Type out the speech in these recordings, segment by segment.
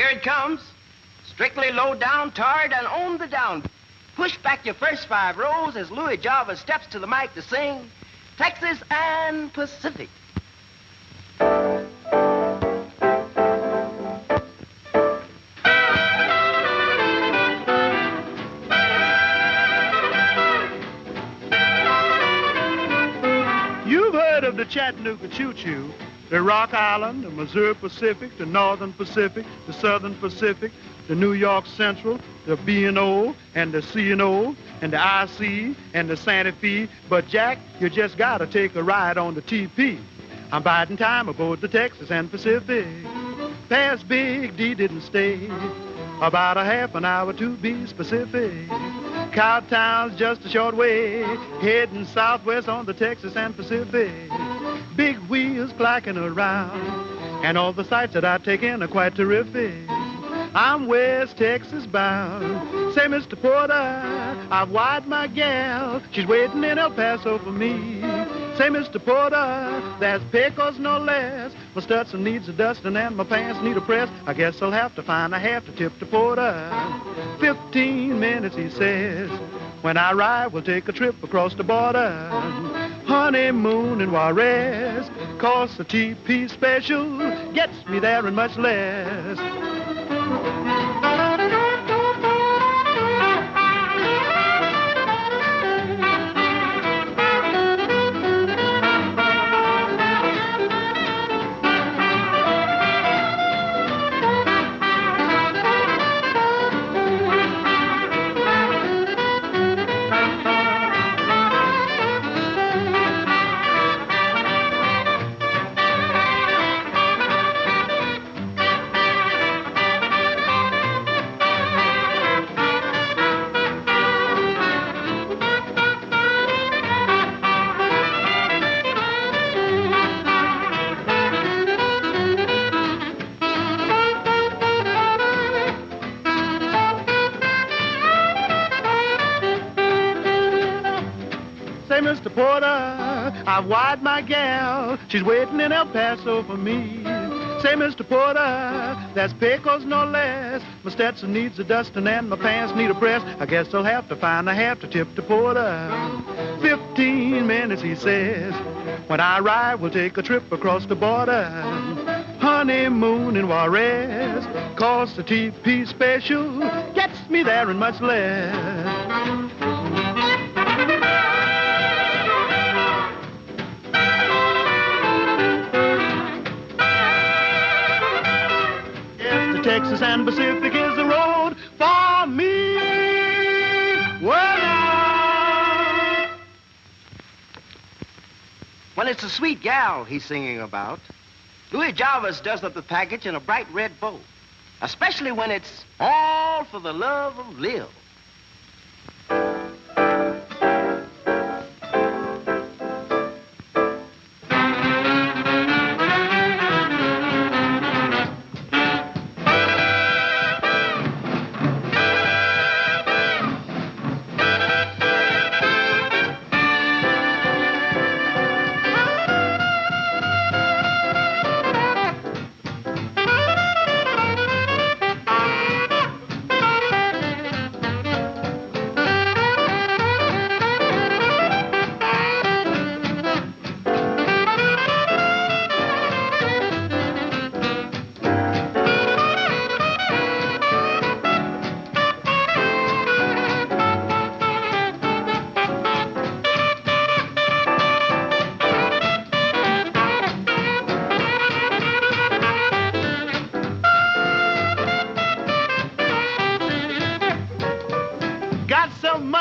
Here it comes. Strictly low down, tarred, and on the down. Push back your first 5 rows as Louis Jarvis steps to the mic to sing Texas and Pacific. You've heard of the Chattanooga Choo-Choo, the Rock Island, the Missouri Pacific, the Northern Pacific, the Southern Pacific, the New York Central, the B&O, and the C&O, and the IC, and the Santa Fe. But, Jack, you just gotta take a ride on the TP. I'm biding time aboard the Texas and Pacific. Past Big D didn't stay about a half an hour to be specific. Cowtown's just a short way, heading southwest on the Texas and Pacific. Big wheels clacking around, and all the sights that I take in are quite terrific. I'm West Texas bound. Say, Mr. Porter, I've wired my gal. She's waiting in El Paso for me. Say, Mr. Porter, there's pickles no less. My Stetson needs a dusting and my pants need a press. I guess I'll have to find a half to tip to Porter. 15 minutes, he says. When I arrive, we'll take a trip across the border. Honeymoon in Juarez, costs a TP special, gets me there and much less. Mr. Porter, I've wired my gal. She's waiting in El Paso for me. Say, Mr. Porter, there's pickles no less. My Stetson needs a dusting and my pants need a press. I guess I'll have to find a half to tip to Porter. 15 minutes, he says. When I arrive, we'll take a trip across the border. Honeymoon in Juarez, costs a TP special, gets me there and much less. Texas and Pacific is the road for me. When it's a sweet gal he's singing about, Louis Jarvis does up the package in a bright red bow, especially when it's all for the love of Lil.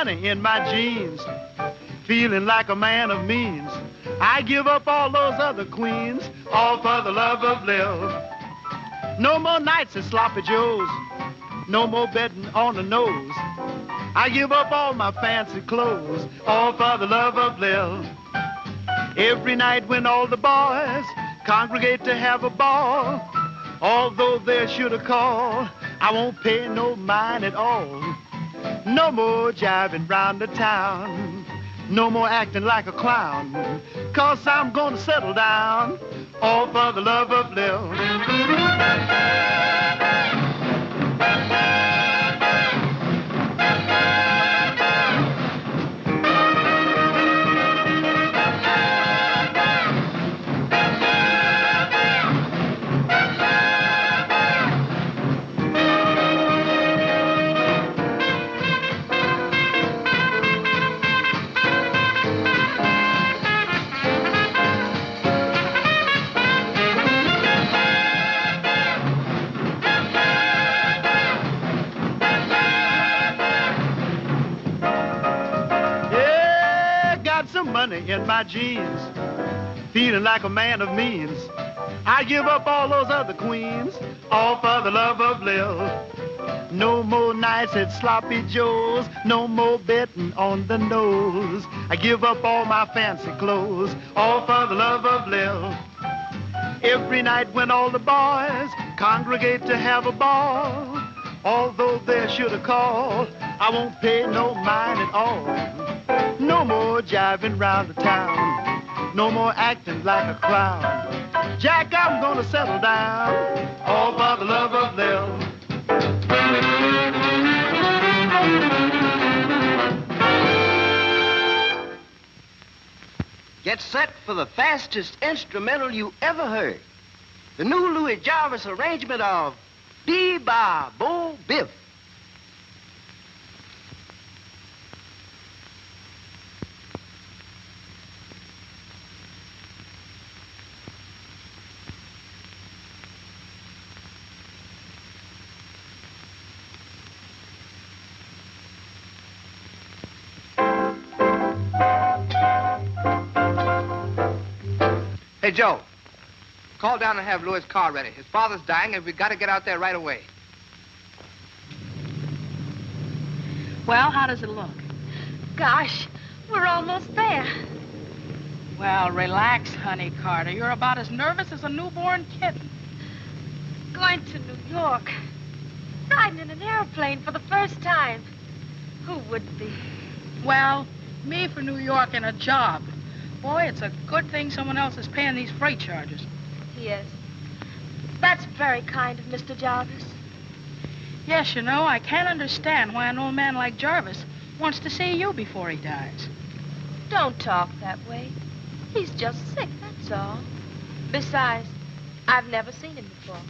In my jeans, feeling like a man of means. I give up all those other queens, all for the love of Lil. No more nights at Sloppy Joe's, no more betting on the nose. I give up all my fancy clothes, all for the love of Lil. Every night when all the boys congregate to have a ball, although they're sure to call, I won't pay no mind at all. No more jiving round the town, no more acting like a clown, 'cause I'm gonna settle down, all for the love of Lil. some money in my jeans, feeling like a man of means. I give up all those other queens, all for the love of Lil. No more nights at Sloppy Joe's, no more betting on the nose. I give up all my fancy clothes, all for the love of Lil. Every night when all the boys congregate to have a ball, although they should have called, I won't pay no mind at all. No more jiving round the town, no more acting like a clown. Jack, I'm gonna settle down, all for the love of Lil. Get set for the fastest instrumental you ever heard. The new Louis Jarvis arrangement of Bee-Ba Bo Biff. Hey, Joe, call down and have Louis' car ready. His father's dying, and we've got to get out there right away. Well, how does it look? Gosh, we're almost there. Well, relax, honey Carter. You're about as nervous as a newborn kitten. Going to New York. Riding in an airplane for the first time. Who wouldn't be? Well, me for New York and a job. Boy, it's a good thing someone else is paying these freight charges. Yes. That's very kind of Mr. Jarvis. Yes, you know, I can't understand why an old man like Jarvis wants to see you before he dies. Don't talk that way. He's just sick, that's all. Besides, I've never seen him before.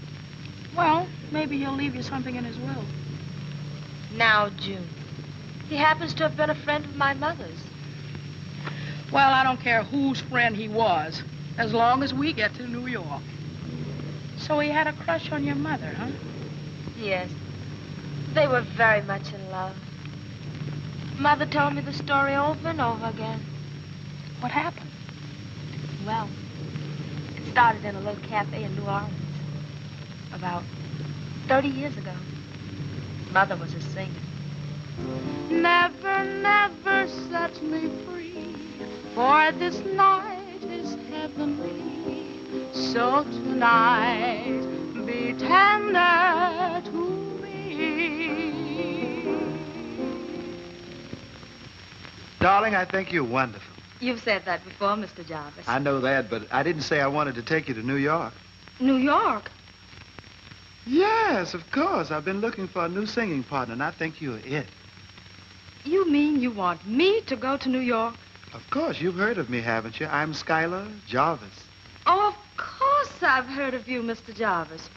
Well, maybe he'll leave you something in his will. Now, June, he happens to have been a friend of my mother's. Well, I don't care whose friend he was, as long as we get to New York. So he had a crush on your mother, huh? Yes. They were very much in love. Mother told me the story over and over again. What happened? Well, it started in a little cafe in New Orleans. About 30 years ago. Mother was a singer. Never, never set me free, for this night is heavenly. So tonight, be tender to me. Darling, I think you're wonderful. You've said that before, Mr. Jarvis. I know that, but I didn't say I wanted to take you to New York. New York? Yes, of course. I've been looking for a new singing partner, and I think you're it. You mean you want me to go to New York? Of course. You've heard of me, haven't you? I'm Schyler Jarvis. Oh, of course I've heard of you, Mr. Jarvis.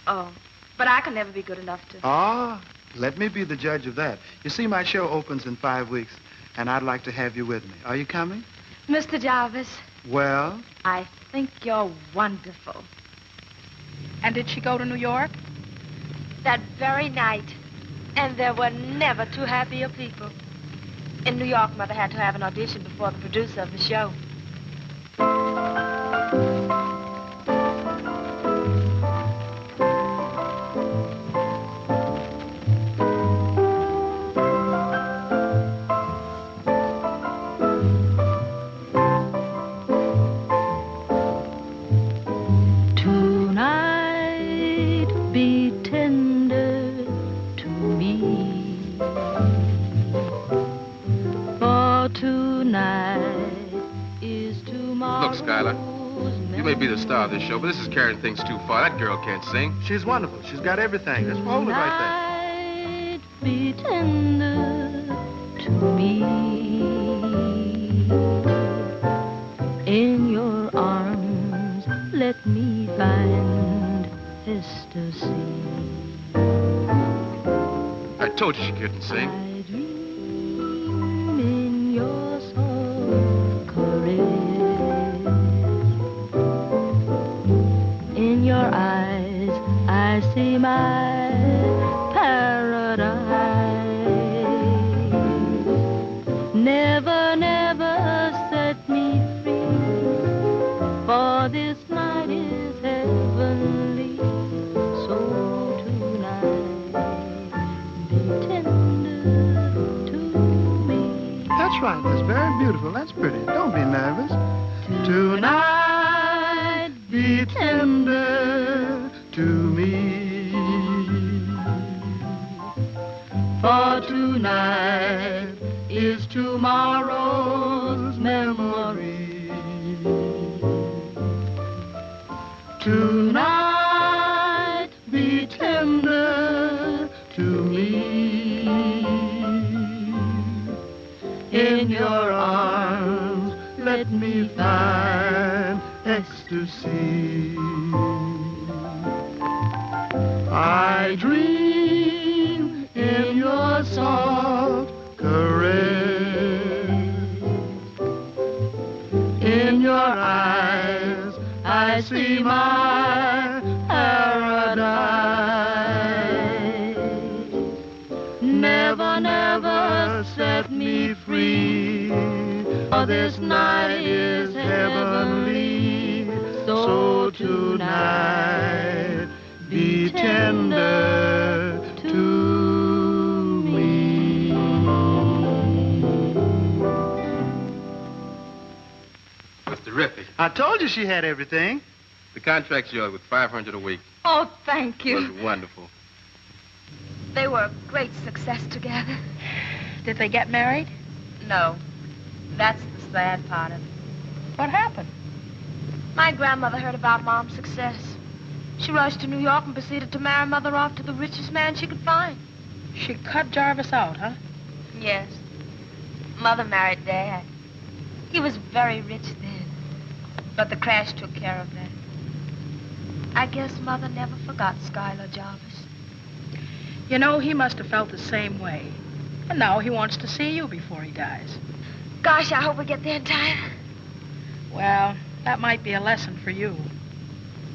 Oh, but I can never be good enough to... Ah, let me be the judge of that. You see, my show opens in 5 weeks, and I'd like to have you with me. Are you coming? Mr. Jarvis. Well? I think you're wonderful. And did she go to New York? That very night. And there were never two happier people. In New York, Mother had to have an audition before the producer of the show. You may be the star of this show, but this is carrying things too far. That girl can't sing. She's wonderful. She's got everything. Just hold it right there. Be tender to me. In your arms, let me find ecstasy. I told you she couldn't sing. I dream in your soft caress. In your eyes, I see my paradise. Never, never right. That's very beautiful. That's pretty. Don't be nervous. Tonight, be tender to me. For tonight is tomorrow's memory. Tonight, be tender to me. In your arms, let me find ecstasy. I dream in your soft caress. In your eyes, I see my paradise. Never, never set me free, for this night is heavenly. So tonight, be tender to me. That's terrific. I told you she had everything. The contract's yours with $500 a week. Oh, thank It you. was wonderful. They were a great success together. Did they get married? No, that's the sad part of it. What happened? My grandmother heard about Mom's success. She rushed to New York and proceeded to marry Mother off to the richest man she could find. She cut Jarvis out, huh? Yes. Mother married Dad. He was very rich then, but the crash took care of that. I guess Mother never forgot Schyler Jarvis. You know, he must have felt the same way. And now he wants to see you before he dies. Gosh, I hope we get there in time. Well, that might be a lesson for you.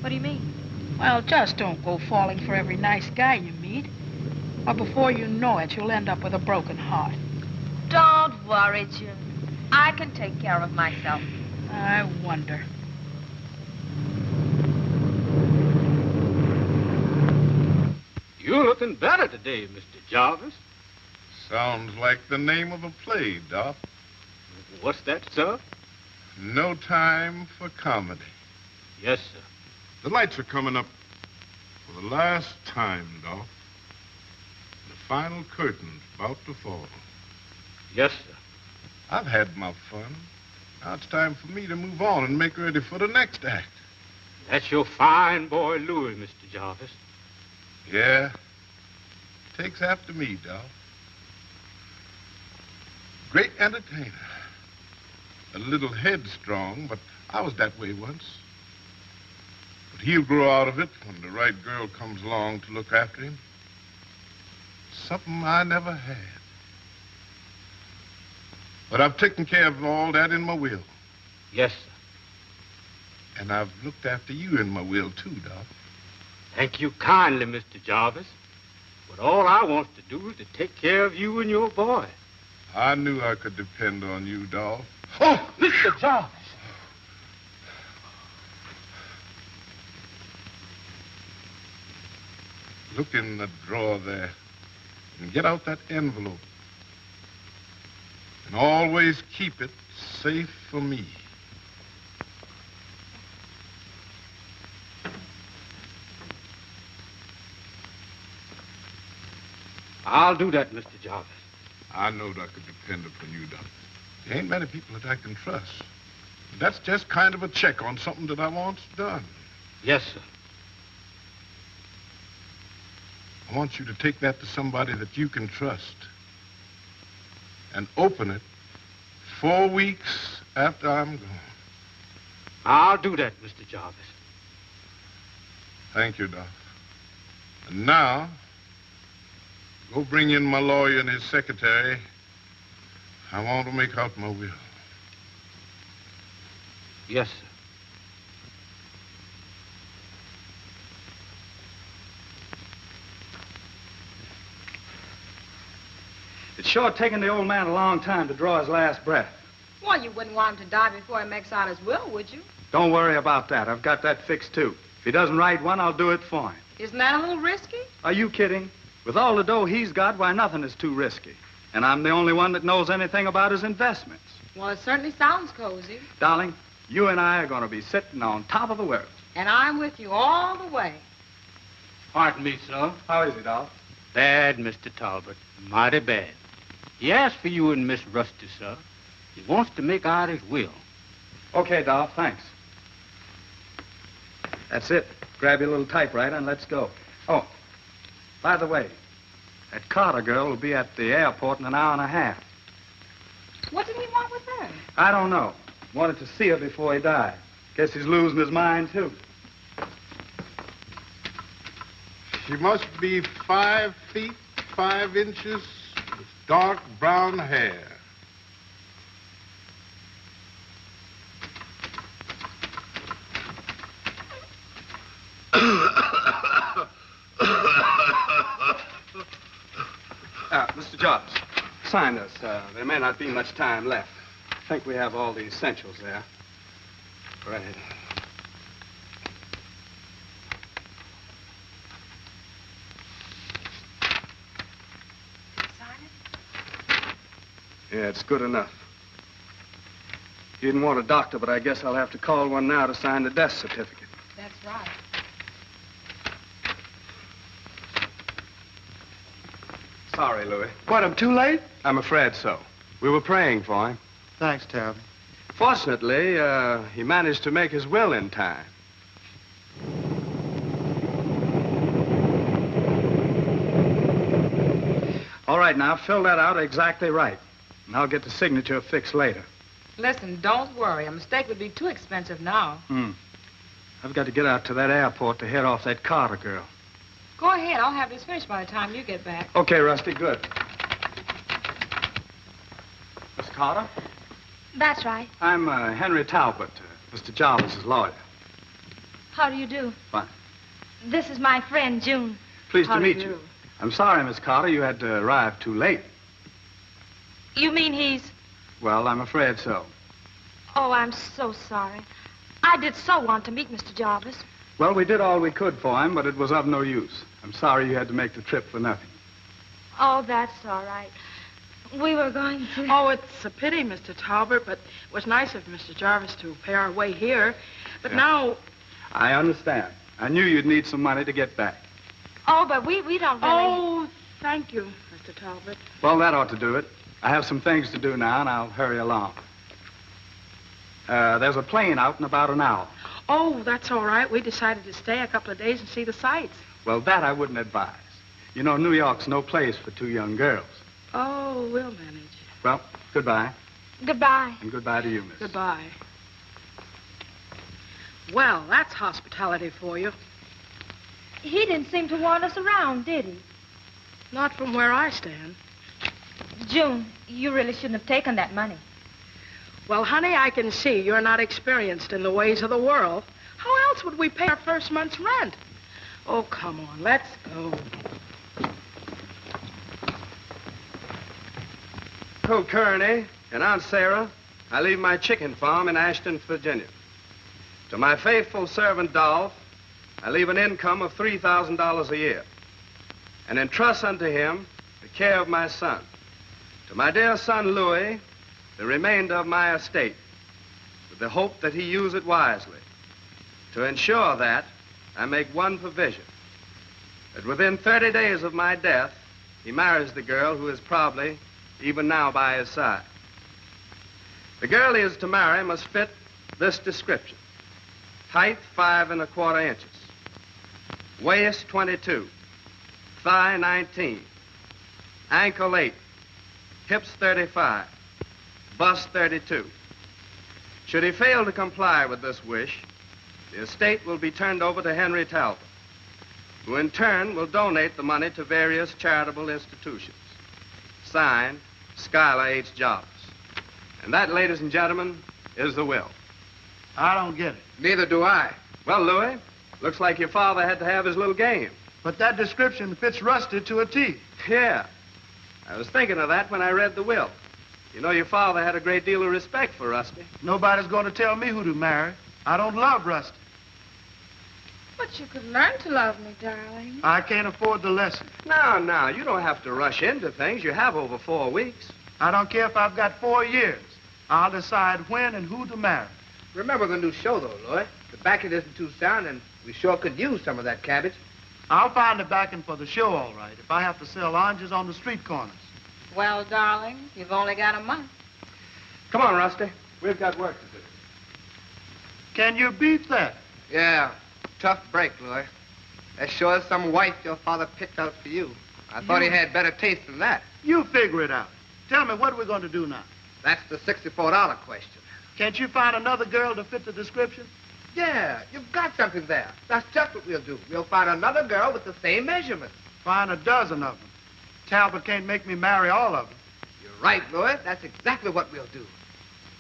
What do you mean? Well, just don't go falling for every nice guy you meet. Or before you know it, you'll end up with a broken heart. Don't worry, Jim. I can take care of myself. I wonder. You're looking better today, Mr. Jarvis. Sounds like the name of a play, Doc. What's that, sir? No Time for Comedy. Yes, sir. The lights are coming up for the last time, Doc. The final curtain's about to fall. Yes, sir. I've had my fun. Now it's time for me to move on and make ready for the next act. That's your fine boy, Louis, Mr. Jarvis. Yeah. Takes after me, Doc. Great entertainer. A little headstrong, but I was that way once. But he'll grow out of it when the right girl comes along to look after him. Something I never had. But I've taken care of all that in my will. Yes, sir. And I've looked after you in my will, too, Doc. Thank you kindly, Mr. Jarvis. But all I want to do is to take care of you and your boy. I knew I could depend on you, Dolph. Oh, Mr. Jarvis! Look in the drawer there and get out that envelope. And always keep it safe for me. I'll do that, Mr. Jarvis. I knowed I could depend upon you, Doc. There ain't many people that I can trust. That's just kind of a check on something that I want done. Yes, sir. I want you to take that to somebody that you can trust and open it 4 weeks after I'm gone. I'll do that, Mr. Jarvis. Thank you, Doc. And now, go bring in my lawyer and his secretary. I want to make out my will. Yes, sir. It's sure taken the old man a long time to draw his last breath. Well, you wouldn't want him to die before he makes out his will, would you? Don't worry about that. I've got that fixed, too. If he doesn't write one, I'll do it for him. Isn't that a little risky? Are you kidding? With all the dough he's got, why, nothing is too risky. And I'm the only one that knows anything about his investments. Well, it certainly sounds cozy. Darling, you and I are going to be sitting on top of the world. And I'm with you all the way. Pardon me, sir. How is he, Doll? Bad, Mr. Talbot. Mighty bad. He asked for you and Miss Rusty, sir. He wants to make out his will. Okay, Doll, thanks. That's it. Grab your little typewriter and let's go. Oh, by the way, that Carter girl will be at the airport in an hour and a half. What did he want with her? I don't know. Wanted to see her before he died. Guess he's losing his mind, too. She must be 5 feet, 5 inches, with dark brown hair. Mr. Jarvis, sign this. There may not be much time left. I think we have all the essentials there. Go right ahead. Yeah, it's good enough. You didn't want a doctor, but I guess I'll have to call one now to sign the death certificate. That's right. Sorry, Louis. What, I'm too late? I'm afraid so. We were praying for him. Thanks, Talbot. Fortunately, he managed to make his will in time. All right, now, fill that out exactly right. And I'll get the signature fixed later. Listen, don't worry. A mistake would be too expensive now. I've got to get out to that airport to head off that Carter girl. Go ahead. I'll have this finished by the time you get back. Okay, Rusty, good. Miss Carter? That's right. I'm Henry Talbot, Mr. Jarvis's lawyer. How do you do? Fine. This is my friend, June. Pleased to meet you. I'm sorry, Miss Carter, you had to arrive too late. You mean he's... Well, I'm afraid so. Oh, I'm so sorry. I did so want to meet Mr. Jarvis. Well, we did all we could for him, but it was of no use. I'm sorry you had to make the trip for nothing. Oh, that's all right. We were going to... Oh, it's a pity, Mr. Tolbert, but it was nice of Mr. Jarvis to pay our way here. But now... I understand. I knew you'd need some money to get back. Oh, but we don't really... Oh, thank you, Mr. Talbot. Well, that ought to do it. I have some things to do now, and I'll hurry along. There's a plane out in about an hour. Oh, that's all right. We decided to stay a couple of days and see the sights. Well, that I wouldn't advise. You know, New York's no place for 2 young girls. Oh, we'll manage. Well, goodbye. Goodbye. And goodbye to you, miss. Goodbye. Well, that's hospitality for you. He didn't seem to want us around, did he? Not from where I stand. June, you really shouldn't have taken that money. Well, honey, I can see you're not experienced in the ways of the world. How else would we pay our first month's rent? Oh, come on, let's go. Uncle Kearney and Aunt Sarah, I leave my chicken farm in Ashton, Virginia. To my faithful servant, Dolph, I leave an income of $3,000 a year, and entrust unto him the care of my son. To my dear son, Louis, the remainder of my estate, with the hope that he use it wisely. To ensure that, I make one provision, that within 30 days of my death, he marries the girl who is probably even now by his side. The girl he is to marry must fit this description. Height 5 1/4 inches. Waist 22. Thigh 19. Ankle 8. Hips 35. Bust 32. Should he fail to comply with this wish, the estate will be turned over to Henry Talbot, who in turn will donate the money to various charitable institutions. Signed, Schyler H. Jarvis. And that, ladies and gentlemen, is the will. I don't get it. Neither do I. Well, Louis, looks like your father had to have his little game. But that description fits Rusty to a T. Yeah. I was thinking of that when I read the will. You know, your father had a great deal of respect for Rusty. Nobody's going to tell me who to marry. I don't love Rusty. But you could learn to love me, darling. I can't afford the lesson. No, you don't have to rush into things. You have over 4 weeks. I don't care if I've got 4 years. I'll decide when and who to marry. Remember the new show, though, Louis. The backing isn't too sound, and we sure could use some of that cabbage. I'll find the backing for the show, all right, if I have to sell oranges on the street corners. Well, darling, you've only got a month. Come on, Rusty. We've got work to do. Can you beat that? Yeah, tough break, Louis. That sure is some wife your father picked out for you. I thought he had better taste than that. You figure it out. Tell me, what are we going to do now? That's the $64 question. Can't you find another girl to fit the description? Yeah, you've got something there. That's just what we'll do. We'll find another girl with the same measurements. Find a dozen of them. Talbot can't make me marry all of them. You're right, Louis. That's exactly what we'll do.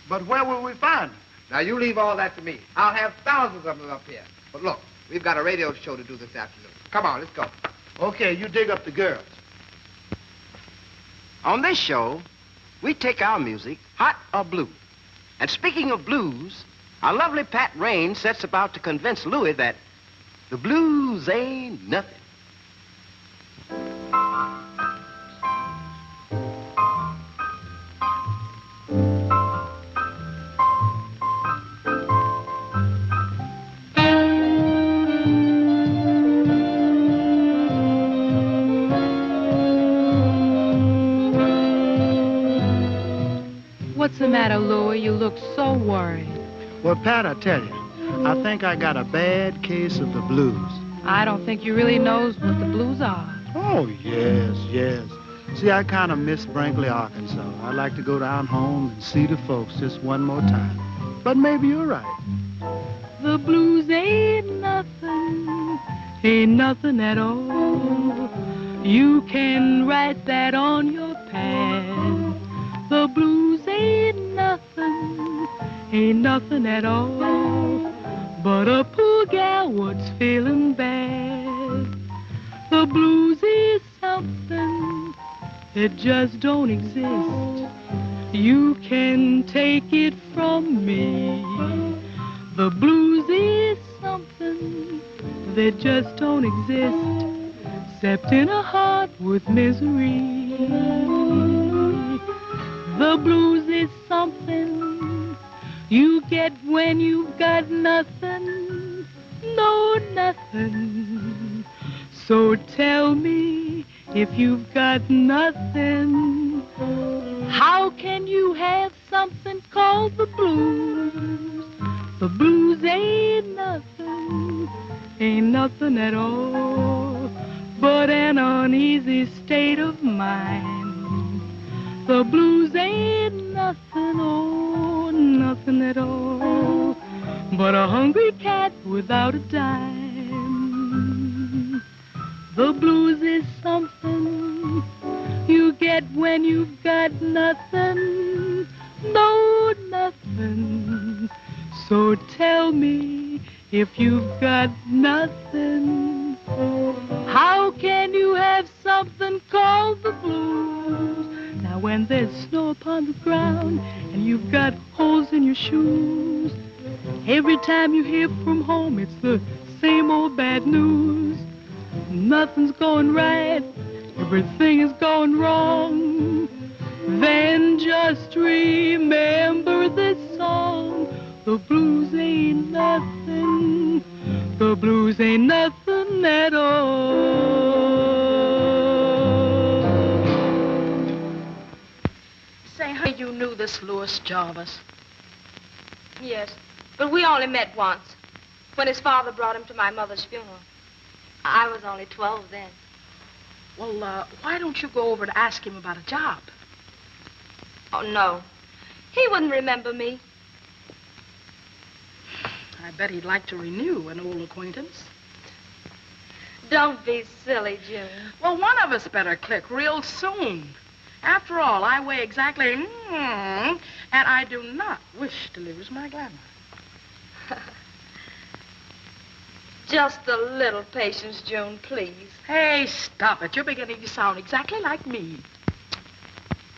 But where will we find them? Now, you leave all that to me. I'll have thousands of them up here. But look, we've got a radio show to do this afternoon. Come on, let's go. Okay, you dig up the girls. On this show, we take our music, hot or blue. And speaking of blues, our lovely Pat Rain sets about to convince Louis that the blues ain't nothing. What's the matter, Louis? You look so worried. Well, Pat, I tell you, I think I got a bad case of the blues. I don't think you really knows what the blues are. Oh, yes. See, I kind of miss Brinkley, Arkansas. I'd like to go down home and see the folks just one more time. But maybe you're right. The blues ain't nothing at all. You can write that on your pad. The blues ain't nothing at all. But a poor gal what's feeling bad. The blues is something that just don't exist. You can take it from me. The blues is something that just don't exist, except in a heart with misery. The blues is something you get when you've got nothing, no nothing. So tell me, if you've got nothing, how can you have something called the blues? The blues ain't nothing at all, but an uneasy state of mind. The blues ain't nothing at all, but a hungry cat without a dime. The blues is something you get when you've got nothing, no nothing. So tell me, if you've got nothing, how can you have something called the blues? Now when there's snow upon the ground and you've got holes in your shoes, every time you hear from home it's the same old bad news. Nothing's going right, everything is going wrong. Then just remember this song. The blues ain't nothing, the blues ain't nothing at all. Say, honey, you knew this Louis Jarvis. Yes, but we only met once, when his father brought him to my mother's funeral. I was only 12 then. Well, why don't you go over to ask him about a job? Oh, no. He wouldn't remember me. I bet he'd like to renew an old acquaintance. Don't be silly, June. Well, one of us better click real soon. After all, I weigh exactly, and I do not wish to lose my glamour. Just a little patience, June, please. Hey, stop it. You're beginning to sound exactly like me.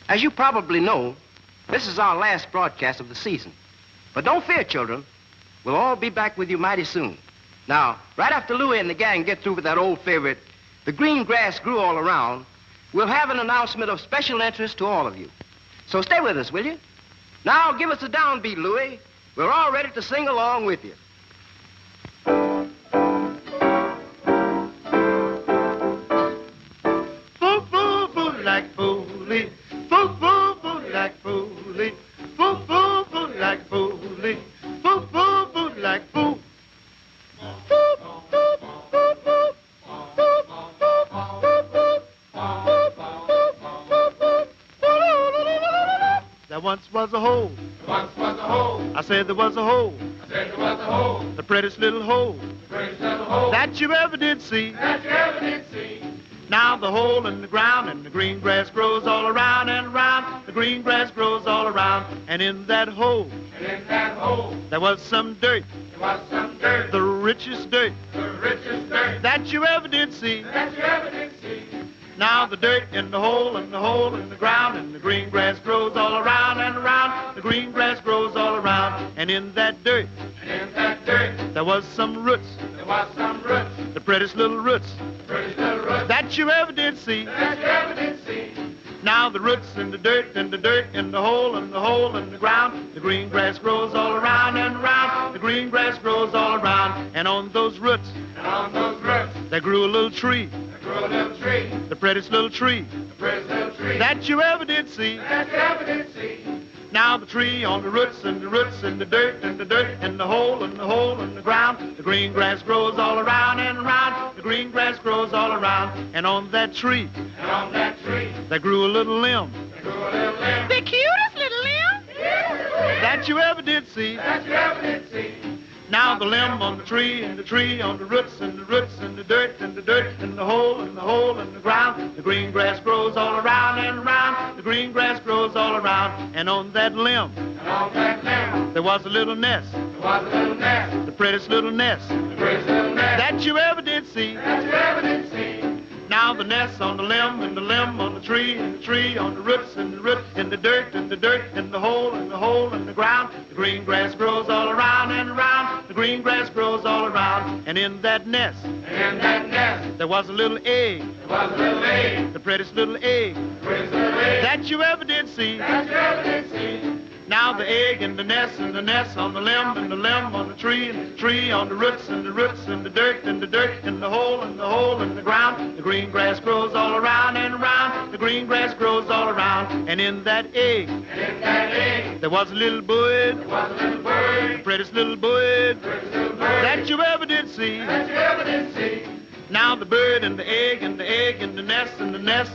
As you probably know, this is our last broadcast of the season. But don't fear, children. We'll all be back with you mighty soon. Now, right after Louis and the gang get through with that old favorite, The Green Grass Grew All Around, we'll have an announcement of special interest to all of you. So stay with us, will you? Now, give us a downbeat, Louis. We're all ready to sing along with you. Foo, foo, foo, like foolie. Foo, foo, foo, like foolie. Foo, foo, foo, like foolie. Foo, foo, foo, like foo. There once was a hole. There once was a hole. I said there was a hole. I said there was a hole. The prettiest little hole. The prettiest little hole. That you ever did see. That you ever did see. Now the hole in the ground and the green grass grows all around and around. The green grass grows all around. And in that hole. And in that hole. There was some dirt. There was some dirt. The richest dirt. The richest dirt. That you ever did see. That you ever did see. Now the dirt in the hole and the hole in the ground and the green grass grows all around and around. The green grass grows all around. And in that dirt. And in that dirt. There was some roots. There was some roots. The prettiest little roots. The prettiest little roots. That you ever did see. That you ever did see. Now the roots in the dirt and the dirt in the hole and the hole in the ground. The green grass grows all around and around. The green grass grows all around. And on those roots. And on those roots. There grew a little tree. There grew a little tree. The prettiest little tree. The prettiest little tree. That you ever did see. That you ever did see. Now the tree on the roots and the roots and the dirt and the dirt and the hole and the hole in the ground. The green grass grows all around and around. The green grass grows all around. And on that tree. And on that tree. There grew a little limb. There grew a little limb. The cutest little limb. That you ever did see. That you ever did see. Now the limb on the tree and the tree on the roots and the roots and the dirt and the dirt and the hole and the hole in the ground. The green grass grows all around and around. The green grass grows all around. And on that limb. And on that limb. There was a little nest. There was a little nest. The prettiest little nest. The prettiest little nest. That you ever did see. That you ever did see. Now the nest on the limb and the limb on the tree and the tree on the roots and the root and the dirt and the dirt and the hole and the hole in the ground. The green grass grows all around and around. The green grass grows all around. And in that nest. And in that nest. There was a little egg. There was a little egg. The prettiest little egg. The prettiest little egg. That you ever did see. That you ever did see. Now the egg and the nest on the limb and the limb on the tree and the tree on the roots and the roots and the dirt and the dirt and the hole in the ground. The green grass grows all around and around. The green grass grows all around. And in that egg. And in that egg. There was a little bird. There was a little bird. The prettiest little bird. The prettiest little bird. That you ever did see. That you ever did see. Now the bird and the egg and the egg and the nest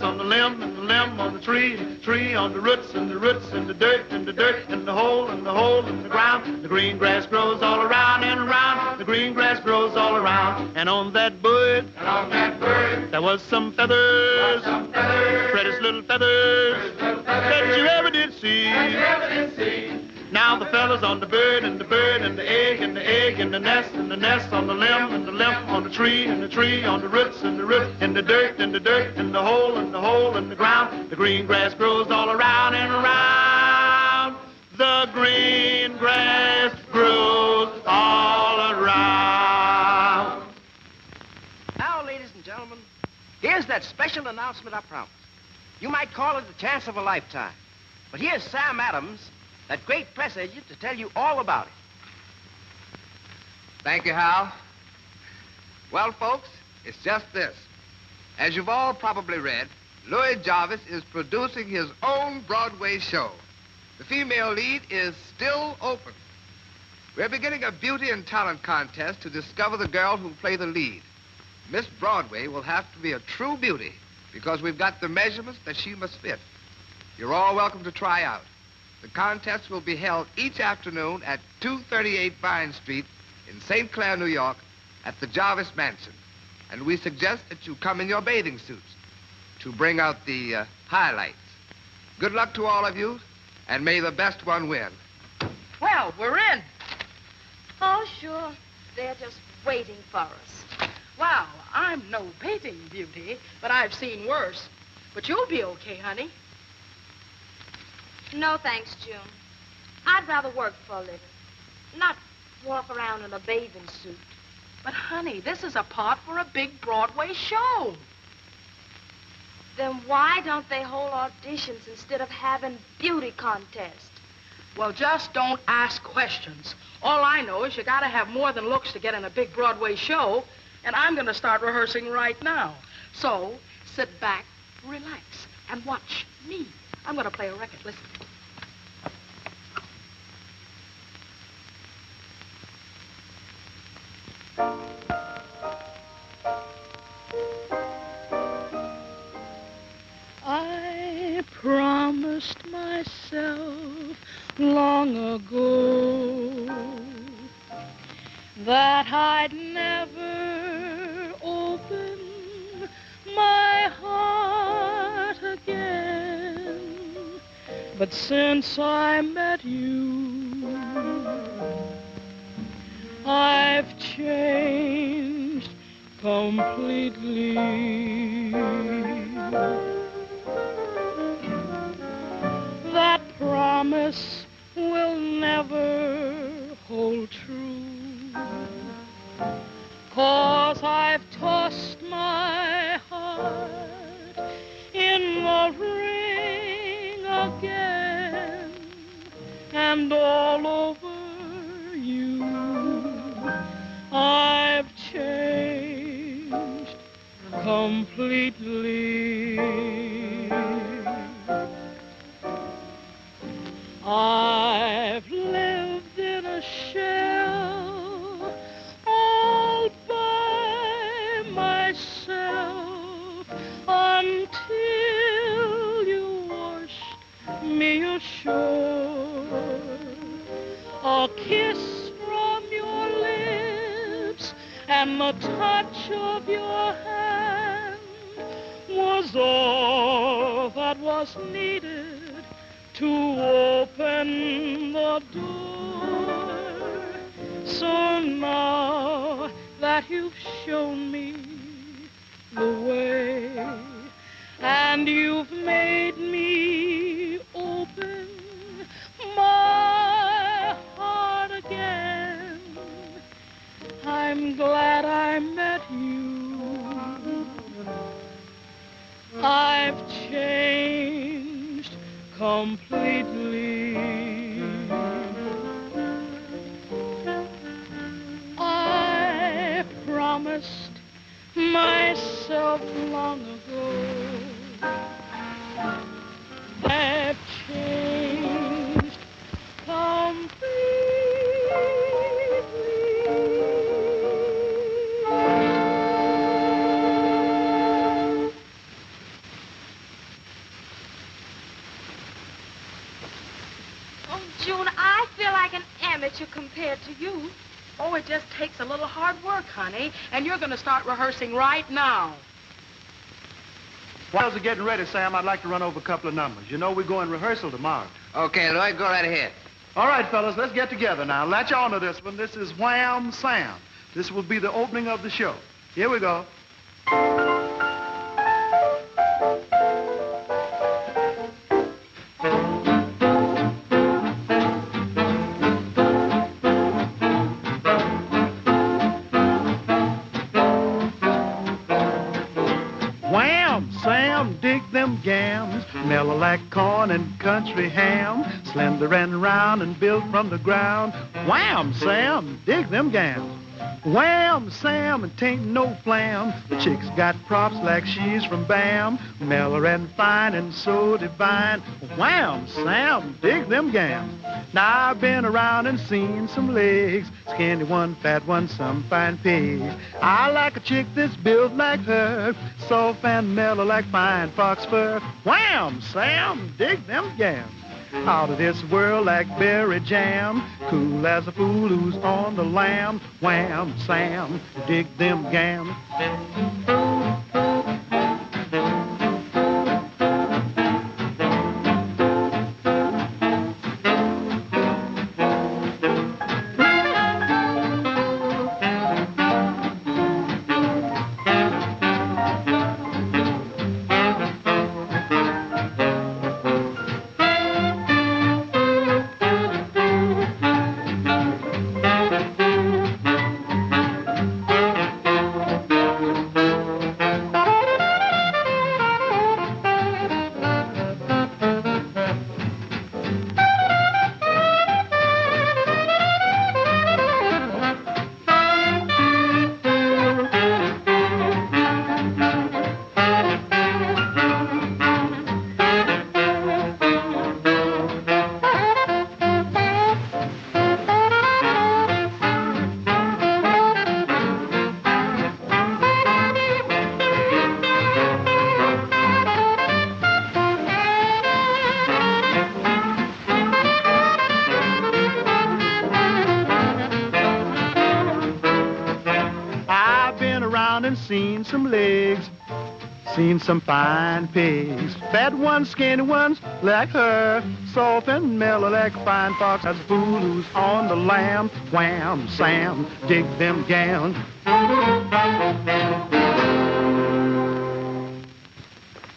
on the limb and the limb on the tree and the tree on the roots and the roots and the dirt and the hole in the ground. The green grass grows all around and around. The green grass grows all around. And on that bird. And on that bird. There was some feathers. Some feathers. Prettiest little feathers. That you ever did see. That you ever did see. Now the feathers on the bird and the egg and the egg and the nest on the limb and the limb on the tree and the tree on the roots and the root and the dirt and the hole in the ground. The green grass grows all around and around. The green grass grows all around. Now, ladies and gentlemen, here's that special announcement I promised. You might call it the chance of a lifetime. But here's Sam Adams, that great press agent, to tell you all about it. Thank you, Hal. Well, folks, it's just this. As you've all probably read, Louis Jarvis is producing his own Broadway show. The female lead is still open. We're beginning a beauty and talent contest to discover the girl who'll play the lead. Miss Broadway will have to be a true beauty because we've got the measurements that she must fit. You're all welcome to try out. The contest will be held each afternoon at 238 Vine Street in St. Clair, New York, at the Jarvis Mansion. And we suggest that you come in your bathing suits to bring out the highlights. Good luck to all of you, and may the best one win. Well, we're in. Oh, sure. They're just waiting for us. Wow, I'm no painting beauty, but I've seen worse. But you'll be okay, honey. No, thanks, June. I'd rather work for a living, not walk around in a bathing suit. But, honey, this is a part for a big Broadway show. Then why don't they hold auditions instead of having beauty contests? Well, just don't ask questions. All I know is you gotta have more than looks to get in a big Broadway show, and I'm gonna start rehearsing right now. So, sit back, relax, and watch me. I'm gonna play a record. Listen. I promised myself long ago that I'd never open my heart again. But since I met you, I've changed completely. That promise will never hold true, 'cause I've tossed my heart in the ring again, and all over you I've changed completely. I've lived in a shell all by myself until you washed me ashore. A kiss from your lips and the touch of your hand was all that was needed to open the door. So now that you've shown me the way, and you've made me open my heart again, I'm glad I met you. I've changed completely. I promised myself long ago I've changed completely. June, I feel like an amateur compared to you. Oh, it just takes a little hard work, honey, and you're gonna start rehearsing right now. While they're getting ready, Sam, I'd like to run over a couple of numbers. You know, we go in rehearsal tomorrow. Okay, Lloyd, go right ahead. All right, fellas, let's get together now. Latch on to this one. This is Wham Sam. This will be the opening of the show. Here we go. Wham Sam, dig them gams, mellow like corn and country ham, slender and round and built from the ground. Wham Sam, dig them gams. Wham Sam, it ain't no flam. The chick's got props like she's from Bam, mellow and fine and so divine. Wham Sam, dig them gams. Now I've been around and seen some legs, skinny one, fat one, some fine pigs. I like a chick that's built like her, soft and mellow like fine fox fur. Wham Sam, dig them gams. Out of this world like berry jam, cool as a fool who's on the lam. Wham Sam, dig them gams. some legs, seen some fine pigs, fat ones, skinny ones like her, soft and mellow like a fine fox. That's a fool who's on the lamb. Wham Sam, dig them gowns.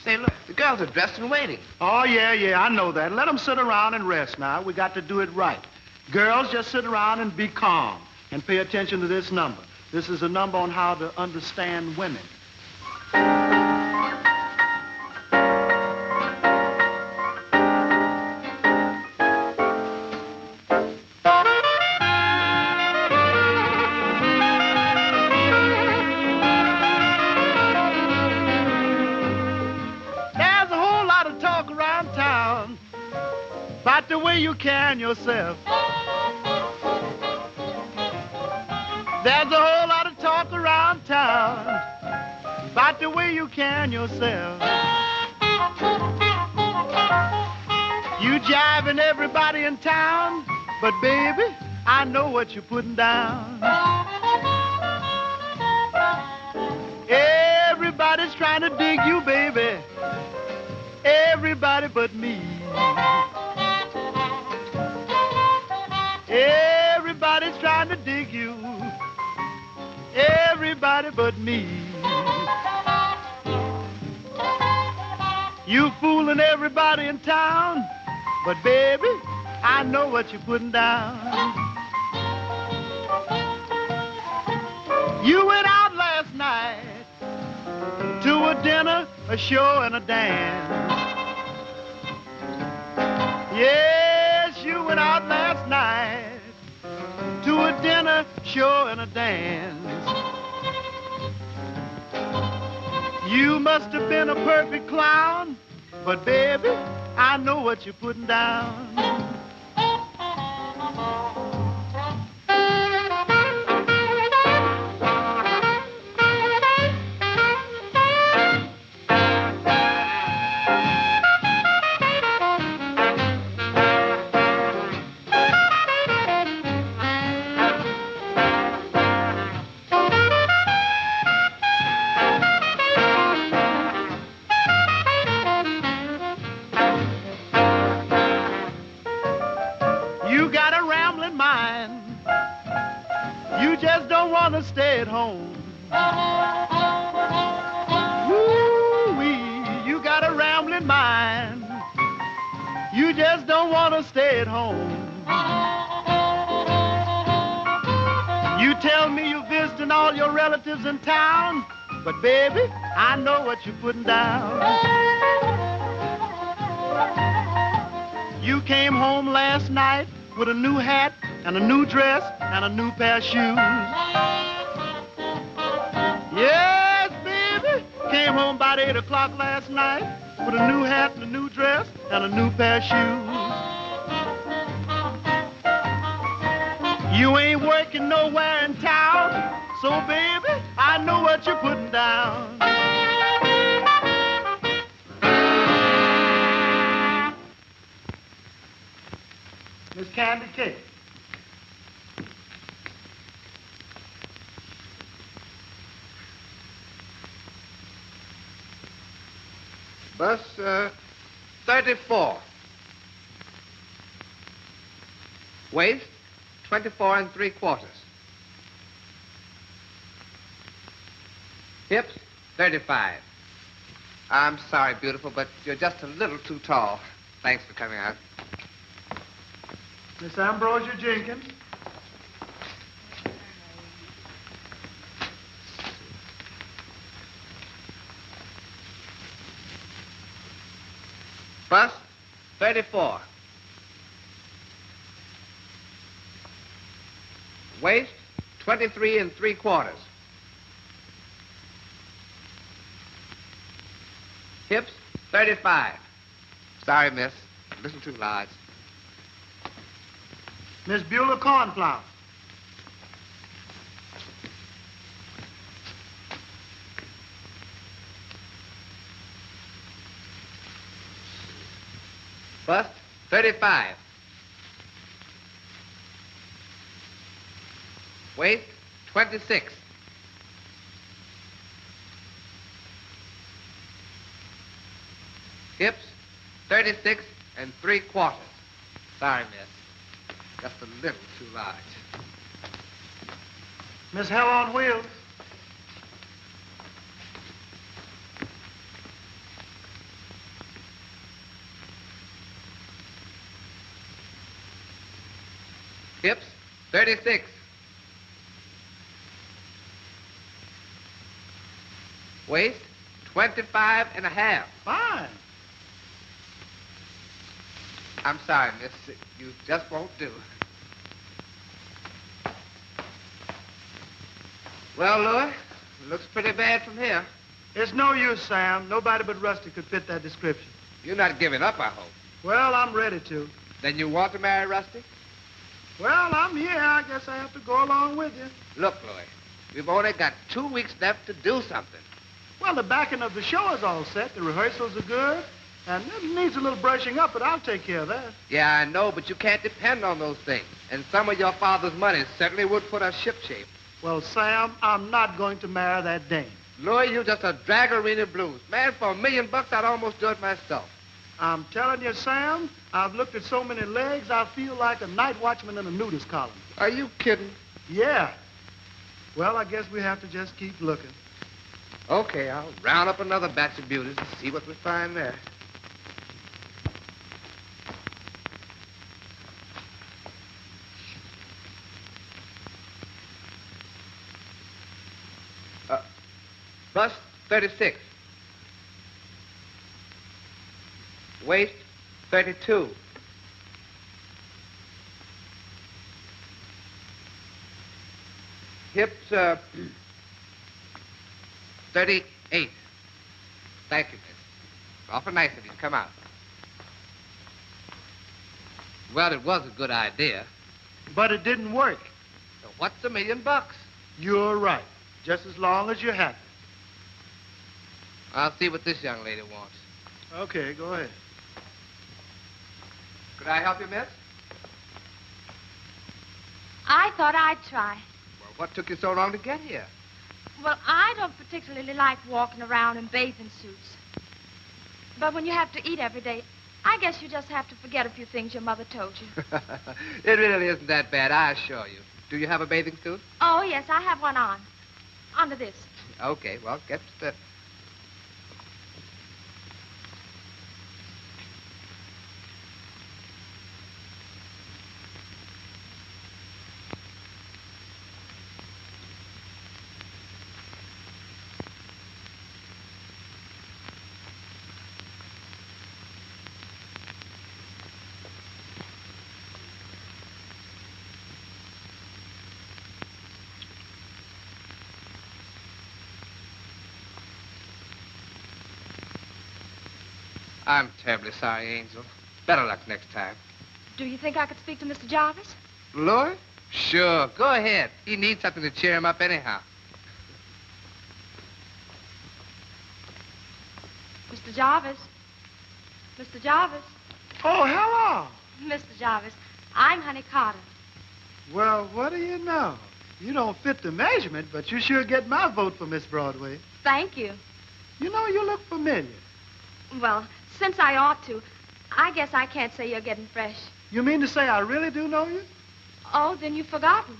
Say, look, the girls are dressed and waiting. Oh, yeah, I know that. Let them sit around and rest now. We got to do it right. Girls, just sit around and be calm and pay attention to this number. This is a number on how to understand women. About the way you carry yourself. There's a whole lot of talk around town about the way you carry yourself. You jiving everybody in town, but baby, I know what you're putting down. Everybody's trying to dig you, baby. Everybody but me. Everybody's trying to dig you. Everybody but me. You fooling everybody in town, but baby, I know what you're putting down. You went out last night to a dinner, a show, and a dance. Yes, you went out last night to a dinner, show, and a dance. You must have been a perfect clown, but baby, I know what you're putting down. Stay at home. Woo-wee, you got a rambling mind. You just don't want to stay at home. You tell me you're visiting all your relatives in town, but baby, I know what you're putting down. You came home last night with a new hat and a new dress and a new pair of shoes. Yes, baby, came home about 8 o'clock last night with a new hat and a new dress and a new pair of shoes. You ain't working nowhere in town, so baby, I know what you're putting down. Miss Candy Cake. Bus 34. Waist 24 3/4. Hips 35. I'm sorry, beautiful, but you're just a little too tall. Thanks for coming out. Miss Ambrosia Jenkins. Bust 34. Waist 23 3/4. Hips 35. Sorry, miss. A little too large. Miss Beulah Cornflower. Bust 35. Waist 26. 36 3/4. Sorry, miss. Just a little too large. Miss Hell on Wheels. Hips, 36. Waist, 25.5. Fine. I'm sorry, miss. You just won't do. Well, Louis, it looks pretty bad from here. It's no use, Sam. Nobody but Rusty could fit that description. You're not giving up, I hope. Well, I'm ready to. Then you want to marry Rusty? Well, I'm here. I guess I have to go along with you. Look, Louis, we've only got 2 weeks left to do something. Well, the backing of the show is all set. The rehearsals are good. And it needs a little brushing up, but I'll take care of that. Yeah, I know, but you can't depend on those things. And some of your father's money certainly would put us shipshape. Well, Sam, I'm not going to marry that dame. Louis, you're just a drag-arena blues. Man, for $1 million, I'd almost do it myself. I'm telling you, Sam, I've looked at so many legs, I feel like a night watchman in a nudist column. Are you kidding? Yeah. Well, I guess we have to just keep looking. Okay, I'll round up another batch of beauties and see what we find there. Bust, 36. Waist, 32. Hips, 38. Thank you, miss. Awful nice of you to come out. Well, it was a good idea. But it didn't work. So what's $1 million? You're right. Just as long as you're happy. I'll see what this young lady wants. Okay, go ahead. Could I help you, miss? I thought I'd try. Well, what took you so long to get here? Well, I don't particularly like walking around in bathing suits. But when you have to eat every day, I guess you just have to forget a few things your mother told you. It really isn't that bad, I assure you. Do you have a bathing suit? Oh, yes, I have one on. Under this. Okay, well, get to... I'm terribly sorry, Angel. Better luck next time. Do you think I could speak to Mr. Jarvis? Louis? Sure, go ahead. He needs something to cheer him up anyhow. Mr. Jarvis? Mr. Jarvis? Oh, hello. Mr. Jarvis, I'm Honey Carter. Well, what do you know? You don't fit the measurement, but you sure get my vote for Miss Broadway. Thank you. You know, you look familiar. Well, since I ought to, I guess I can't say you're getting fresh. You mean to say I really do know you? Oh, then you've forgotten.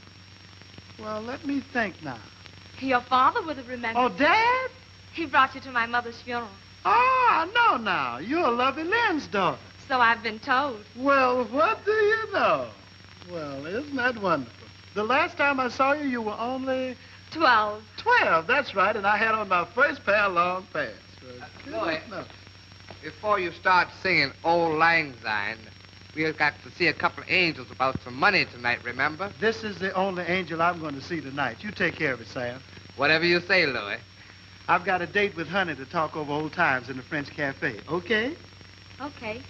Well, let me think now. Your father would have remembered. Oh, Dad? He brought you to my mother's funeral. Oh, I know now. You're Lovey Lynn's daughter. So I've been told. Well, what do you know? Well, isn't that wonderful? The last time I saw you, you were only... 12. 12, that's right, and I had on my first pair of long pants. Louis, before you start singing Old Lang Syne, we've got to see a couple of angels about some money tonight, remember? This is the only angel I'm going to see tonight. You take care of it, Sam. Whatever you say, Louis. I've got a date with Honey to talk over old times in the French cafe. Okay? Okay.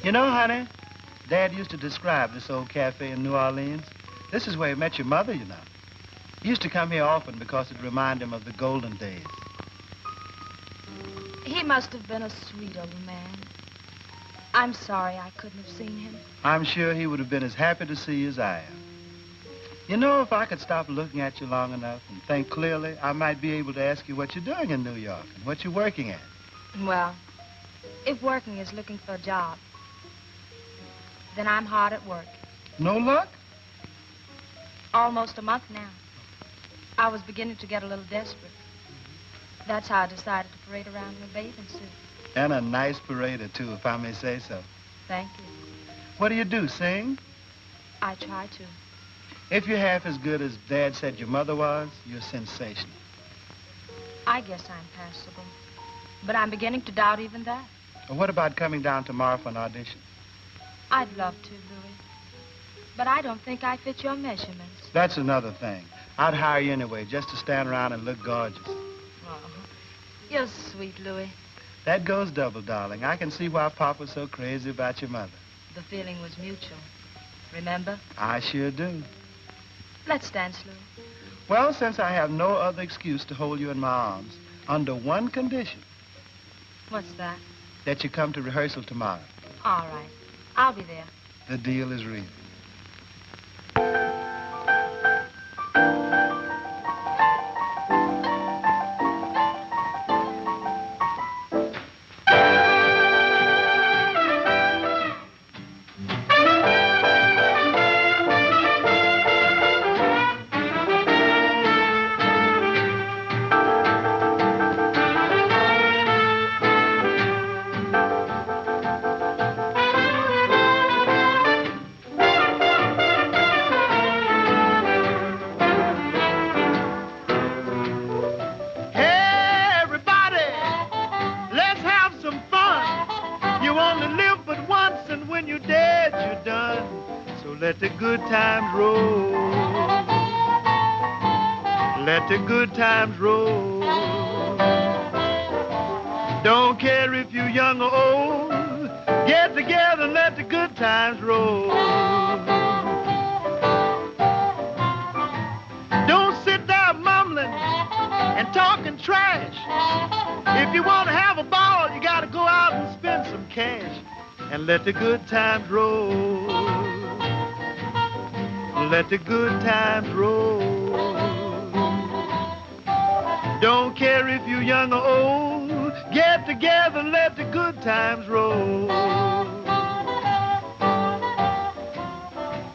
You know, Honey, Dad used to describe this old cafe in New Orleans. This is where he met your mother, you know. He used to come here often because it reminded him of the golden days. He must have been a sweet old man. I'm sorry I couldn't have seen him. I'm sure he would have been as happy to see you as I am. You know, if I could stop looking at you long enough and think clearly, I might be able to ask you what you're doing in New York and what you're working at. Well, if working is looking for a job, then I'm hard at work. No luck? Almost a month now. I was beginning to get a little desperate. That's how I decided to parade around in a bathing suit. And a nice parader, too, if I may say so. Thank you. What do you do, sing? I try to. If you're half as good as Dad said your mother was, you're sensational. I guess I'm passable. But I'm beginning to doubt even that. Well, what about coming down tomorrow for an audition? I'd love to, Louis. But I don't think I fit your measurements. That's another thing. I'd hire you anyway, just to stand around and look gorgeous. Oh, you're sweet, Louis. That goes double, darling. I can see why Papa's so crazy about your mother. The feeling was mutual. Remember? I sure do. Let's dance, Louis. Well, since I have no other excuse to hold you in my arms, under one condition. What's that? That you come to rehearsal tomorrow. All right. I'll be there. The deal is real. Let the good times roll. Let the good times roll. Don't care if you're young or old. Get together and let the good times roll. Don't sit there mumbling and talking trash. If you want to have a ball, you got to go out and spend some cash. And let the good times roll. Let the good times roll. Don't care if you're young or old. Get together and let the good times roll.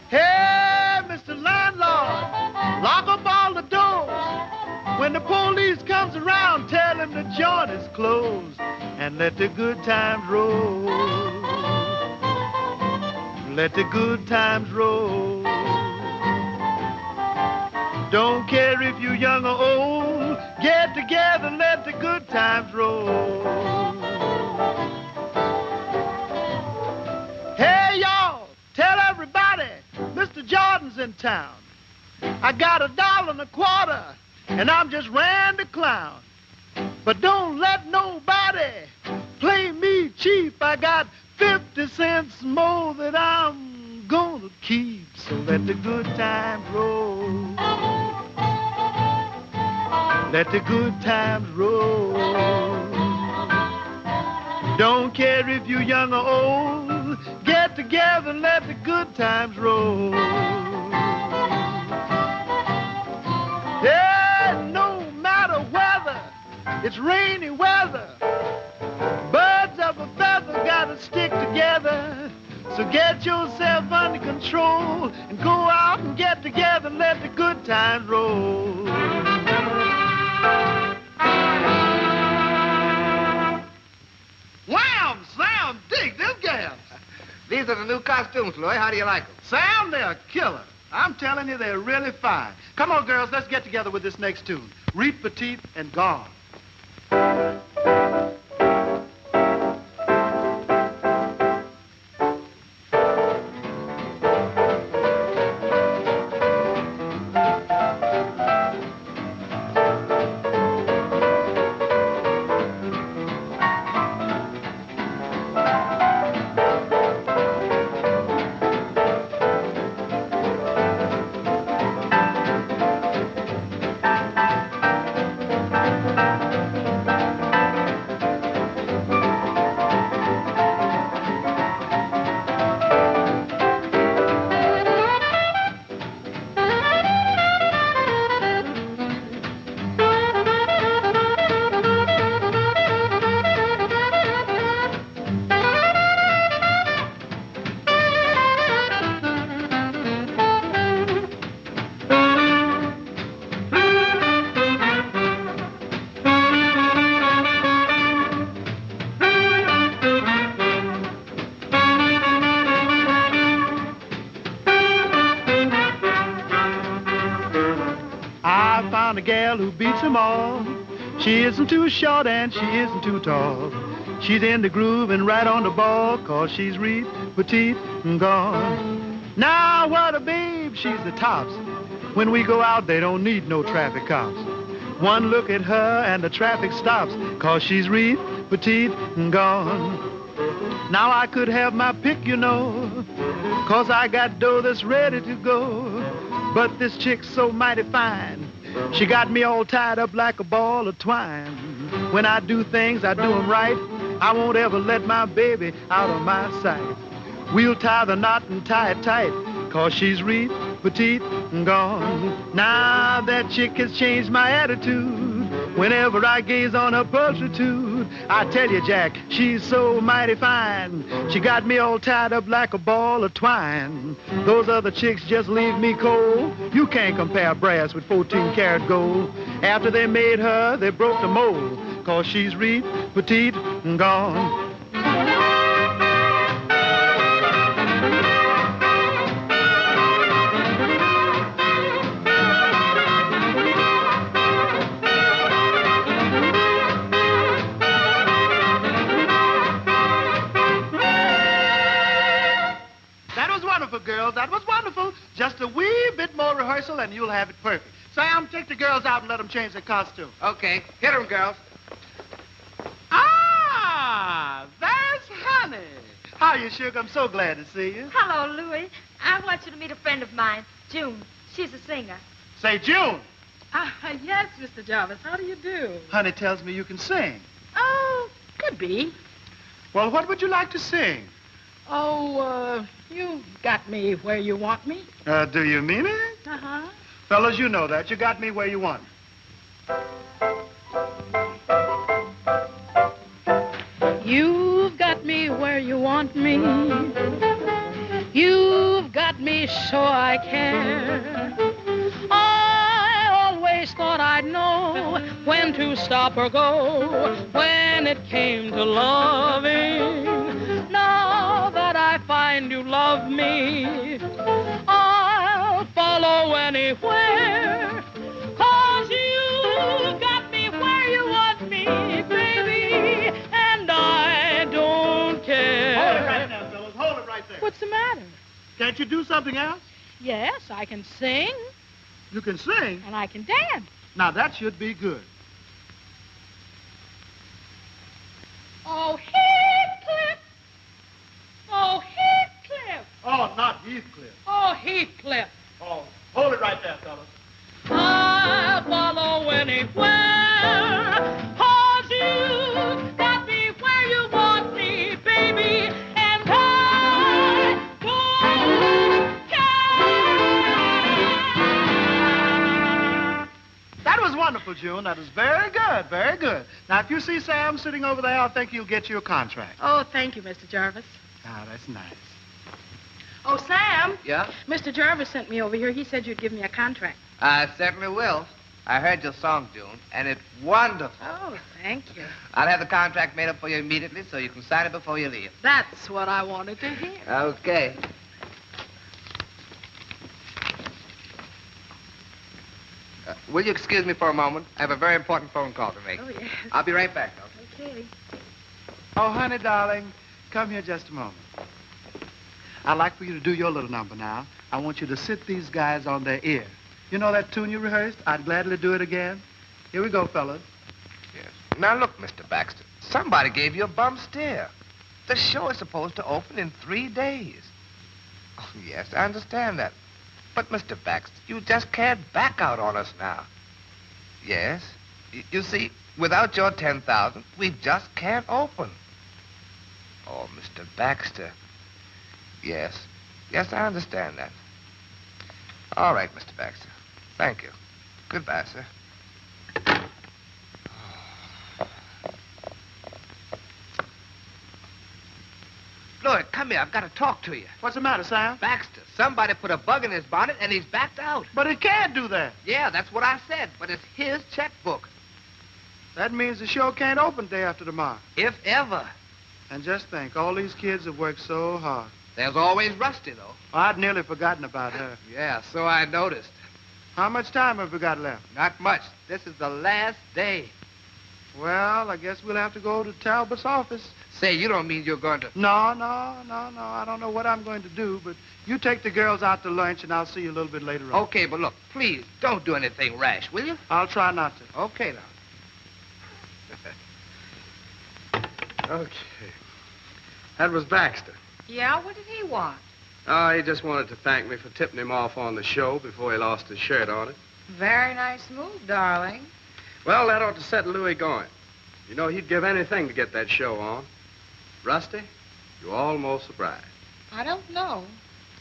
Hey, Mr. Landlord, lock up all the doors. When the police comes around, tell them the joint is closed. And let the good times roll. Let the good times roll. Don't care if you're young or old. Get together and let the good times roll. Hey, y'all, tell everybody Mr. Jordan's in town. I got $1.25, and I'm just Randy Clown. But don't let nobody play me cheap. I got 50 cents more that I'm gonna keep. So let the good times roll. Let the good times roll. Don't care if you're young or old. Get together and let the good times roll. Yeah, no matter whether it's rainy weather, birds of a feather gotta stick together. So get yourself under control and go out and get together and let the good times roll. Wham Sam, dig them gals. These are the new costumes, Louis. How do you like them? Sam, they're a killer. I'm telling you, they're really fine. Come on, girls, let's get together with this next tune. Reet, Petite and Gone. a gal who beats 'em all. She isn't too short and she isn't too tall. She's in the groove and right on the ball, 'cause she's Reet, Petite and Gone. Now what a babe, she's the tops. When we go out, they don't need no traffic cops. One look at her and the traffic stops, 'cause she's Reet, Petite and Gone. Now I could have my pick, you know, 'cause I got dough that's ready to go. But this chick's so mighty fine. She got me all tied up like a ball of twine. When I do things, I do 'em right. I won't ever let my baby out of my sight. We'll tie the knot and tie it tight, 'cause she's Reet, Petite and Gone. Now that chick has changed my attitude. Whenever I gaze on her pulchritude, I tell you, Jack, she's so mighty fine. She got me all tied up like a ball of twine. Those other chicks just leave me cold. You can't compare brass with 14-karat gold. After they made her, they broke the mold, 'cause she's Reet, Petite and Gone. Girls, that was wonderful. Just a wee bit more rehearsal and you'll have it perfect. Sam, take the girls out and let them change their costume. Okay. Hit 'em, girls. Ah, there's Honey. How you, Sugar? I'm so glad to see you. Hello, Louis. I want you to meet a friend of mine, June. She's a singer. Say, June. Yes, Mr. Jarvis. How do you do? Honey tells me you can sing. Oh, could be. Well, what would you like to sing? Oh, you got me where you want me. Do you mean it? Uh-huh. Fellas, you know that. You got me where you want me. You've got me where you want me. You've got me so I care. I always thought I'd know when to stop or go when it came to loving. Now that I find you love me, I'll follow anywhere, 'cause you got me where you want me, baby, and I don't care. Hold it right now, fellas. Hold it right there. What's the matter? Can't you do something else? Yes, I can sing, You can sing. and I can dance. Now, that should be good. Oh, Heathcliff! Oh, Heathcliff! Oh, not Heathcliff. Oh, Heathcliff! Oh, hold it right there, fellas. I'll follow anywhere, 'cause you got me where you want me, baby, and I don't care. That was wonderful, June. That was very good, very good. Now, if you see Sam sitting over there, I think he'll get you a contract. Oh, thank you, Mr. Jarvis. Ah, that's nice. Oh, Sam. Yeah? Mr. Jarvis sent me over here. He said you'd give me a contract. I certainly will. I heard your song, June, and it's wonderful. Oh, thank you. I'll have the contract made up for you immediately so you can sign it before you leave. That's what I wanted to hear. Okay. Will you excuse me for a moment? I have a very important phone call to make. Oh, yes. I'll be right back, though. Okay. Oh, honey, darling, come here just a moment. I'd like for you to do your little number now. I want you to sit these guys on their ear. You know that tune you rehearsed? I'd gladly do it again. Here we go, fellas. Yes. Now, look, Mr. Baxter. Somebody gave you a bum steer. The show is supposed to open in 3 days. Oh, yes, I understand that. But, Mr. Baxter, you just can't back out on us now. Yes. You see, without your 10,000, we just can't open. Oh, Mr. Baxter. Yes. Yes, I understand that. All right, Mr. Baxter. Thank you. Goodbye, sir. Lloyd, come here. I've got to talk to you. What's the matter, Sam? Baxter, somebody put a bug in his bonnet and he's backed out. But it can't do that. Yeah, that's what I said, but it's his checkbook. That means the show can't open day after tomorrow. If ever. And just think, all these kids have worked so hard. There's always Rusty, though. I'd nearly forgotten about her. Yeah, so I noticed. How much time have we got left? Not much. This is the last day. Well, I guess we'll have to go to Talbot's office. Say, you don't mean you're going to... No. I don't know what I'm going to do, but you take the girls out to lunch, and I'll see you a little bit later on. Okay, but look, please, don't do anything rash, will you? I'll try not to. Okay, now. Okay. That was Baxter. Yeah, what did he want? Oh, he just wanted to thank me for tipping him off on the show before he lost his shirt on it. Very nice move, darling. Well, that ought to set Louis going. You know, he'd give anything to get that show on. Rusty, you're almost a bride. I don't know.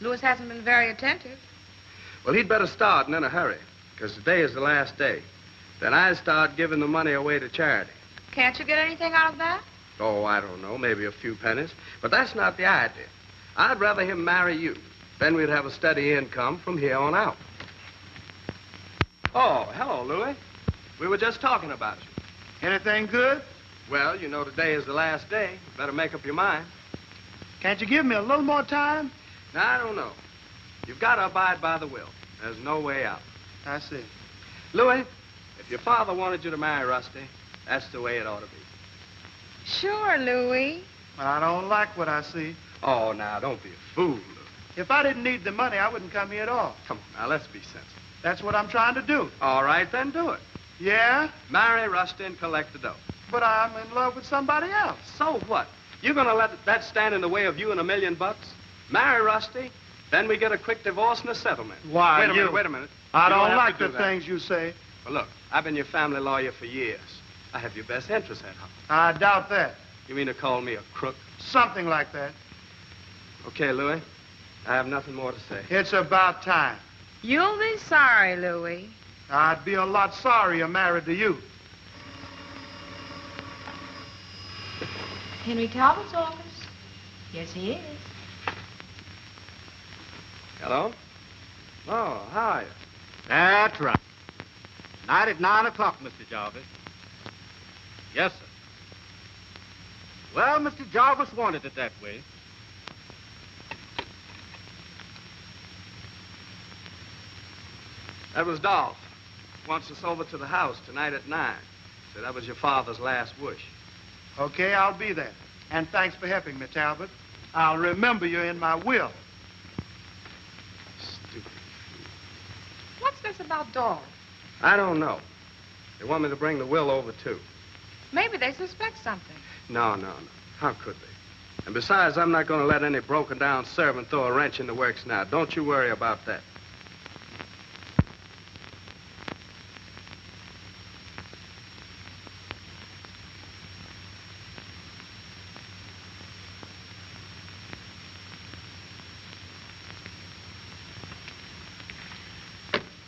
Louis hasn't been very attentive. Well, he'd better start and in a hurry, because today is the last day. Then I'd start giving the money away to charity. Can't you get anything out of that? Oh, I don't know, maybe a few pennies. But that's not the idea. I'd rather him marry you. Then we'd have a steady income from here on out. Oh, hello, Louis. We were just talking about you. Anything good? Well, you know today is the last day. Better make up your mind. Can't you give me a little more time? Now, I don't know. You've got to abide by the will. There's no way out. I see. Louis, if your father wanted you to marry Rusty, that's the way it ought to be. Sure, Louis. Well, I don't like what I see. Oh, now, don't be a fool, Louis. If I didn't need the money, I wouldn't come here at all. Come on, now, let's be sensible. That's what I'm trying to do. All right, then do it. Yeah? Marry Rusty and collect the dough. But I'm in love with somebody else. So what? You're going to let that stand in the way of you and $1 million? Marry Rusty, then we get a quick divorce and a settlement. Why, Wait a minute. I You don't have like to the do that. things you say. Well, look, I've been your family lawyer for years. I have your best interest at heart. I doubt that. You mean to call me a crook? Something like that. Okay, Louis. I have nothing more to say. It's about time. You'll be sorry, Louis. I'd be a lot sorrier married to you. Henry Talbot's office? Yes, he is. Hello? Oh, how are you? That's right. Night at 9 o'clock, Mr. Jarvis. Yes, sir. Well, Mr. Jarvis wanted it that way. That was Dolph. Wants us over to the house tonight at 9. Said that was your father's last wish. Okay, I'll be there. And thanks for helping me, Talbot. I'll remember you in my will. Stupid. What's this about Dolph? I don't know. They want me to bring the will over, too. Maybe they suspect something. No. How could they? And besides, I'm not going to let any broken-down servant throw a wrench in the works now. Don't you worry about that.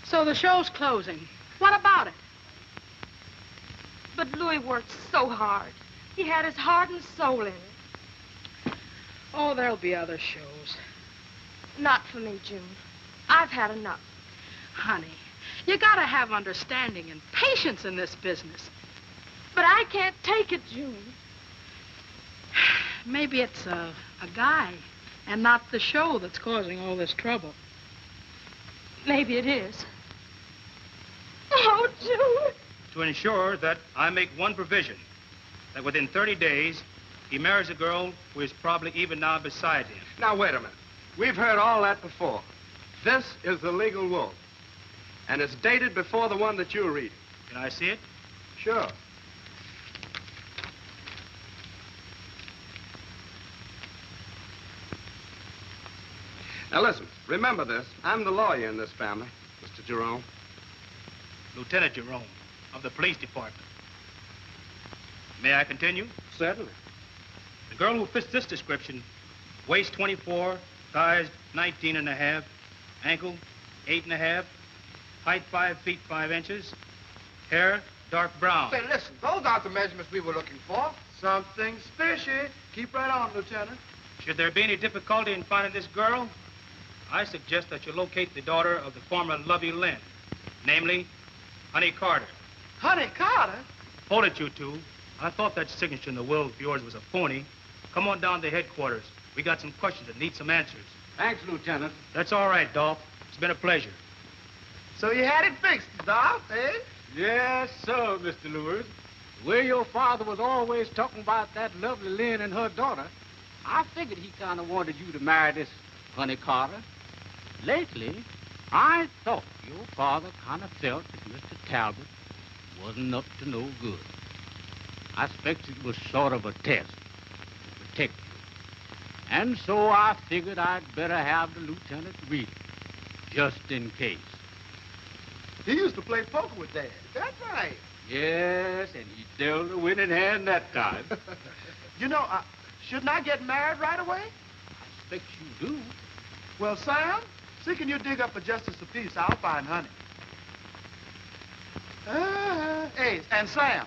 So the show's closing. What about it? But Louis worked so hard. He had his heart and soul in it. Oh, there'll be other shows. Not for me, June. I've had enough. Honey, you gotta have understanding and patience in this business. But I can't take it, June. Maybe it's a guy and not the show that's causing all this trouble. Maybe it is. Oh, June. To ensure that I make one provision, that within 30 days, he marries a girl who is probably even now beside him. Now, wait a minute. We've heard all that before. This is the legal will. And it's dated before the one that you're reading. Can I see it? Sure. Now, listen. Remember this. I'm the lawyer in this family, Mr. Jerome. Lieutenant Jerome of the police department. May I continue? Certainly. The girl who fits this description, waist 24, thighs 19 and a half, ankle 8 and a half, height 5 feet 5 inches, hair dark brown. Say, listen, those aren't the measurements we were looking for. Something's fishy. Keep right on, Lieutenant. Should there be any difficulty in finding this girl, I suggest that you locate the daughter of the former Love of Lil, namely, Honey Carter. Honey Carter? Hold it, you two. I thought that signature in the will of yours was a phony. Come on down to headquarters. We got some questions that need some answers. Thanks, Lieutenant. That's all right, Dolph. It's been a pleasure. So you had it fixed, Doc, eh? Yes, sir, Mr. Lewis. The way your father was always talking about that lovely Lynn and her daughter, I figured he kind of wanted you to marry this Honey Carter. Lately, I thought your father kind of felt that Mr. Talbot wasn't up to no good. I expected it was sort of a test to protect you. And so I figured I'd better have the Lieutenant Reet, just in case. He used to play poker with Dad. That's right. Yes, and he dealt the winning hand that time. You know, shouldn't I get married right away? I expect you do. Well, Sam, see can you dig up a justice of peace? I'll find Honey. Hey, and Sam,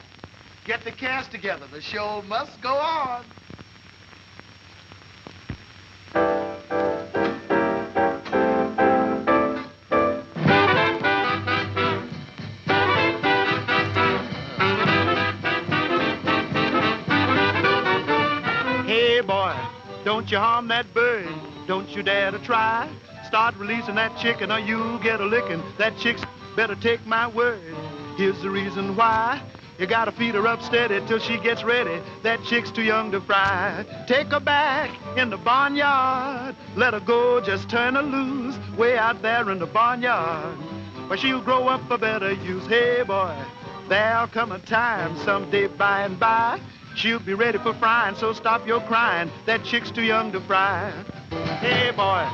get the cast together. The show must go on. Hey, boy, don't you harm that bird. Don't you dare to try. Start releasing that chicken or you'll get a licking. That chick's better take my word. Here's the reason why. You gotta feed her up steady till she gets ready. That chick's too young to fry. Take her back in the barnyard. Let her go, just turn her loose. Way out there in the barnyard. But she'll grow up for better use. Hey, boy, there'll come a time someday by and by. She'll be ready for frying, so stop your crying. That chick's too young to fry. Hey, boy,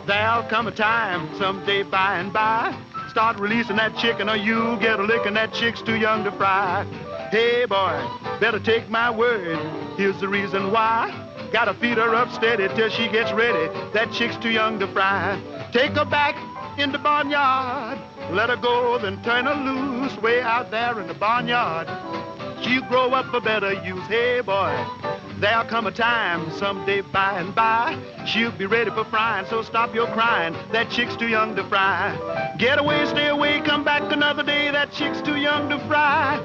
there'll come a time someday by and by. Start releasing that chicken or you'll get a licking. That chick's too young to fry. Hey, boy, better take my word. Here's the reason why. Gotta feed her up steady till she gets ready. That chick's too young to fry. Take her back in the barnyard. Let her go, then turn her loose. Way out there in the barnyard. She'll grow up for better use. Hey, boy, there'll come a time someday by and by. She'll be ready for frying, so stop your crying. That chick's too young to fry. Get away, stay away, come back another day. That chick's too young to fry.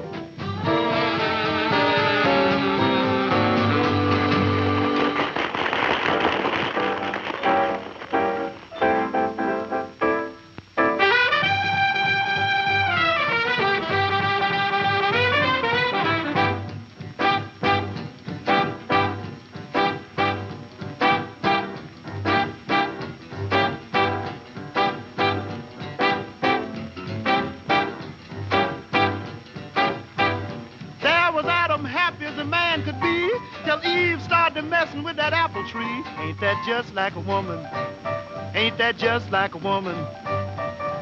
With that apple tree. Ain't that just like a woman? Ain't that just like a woman?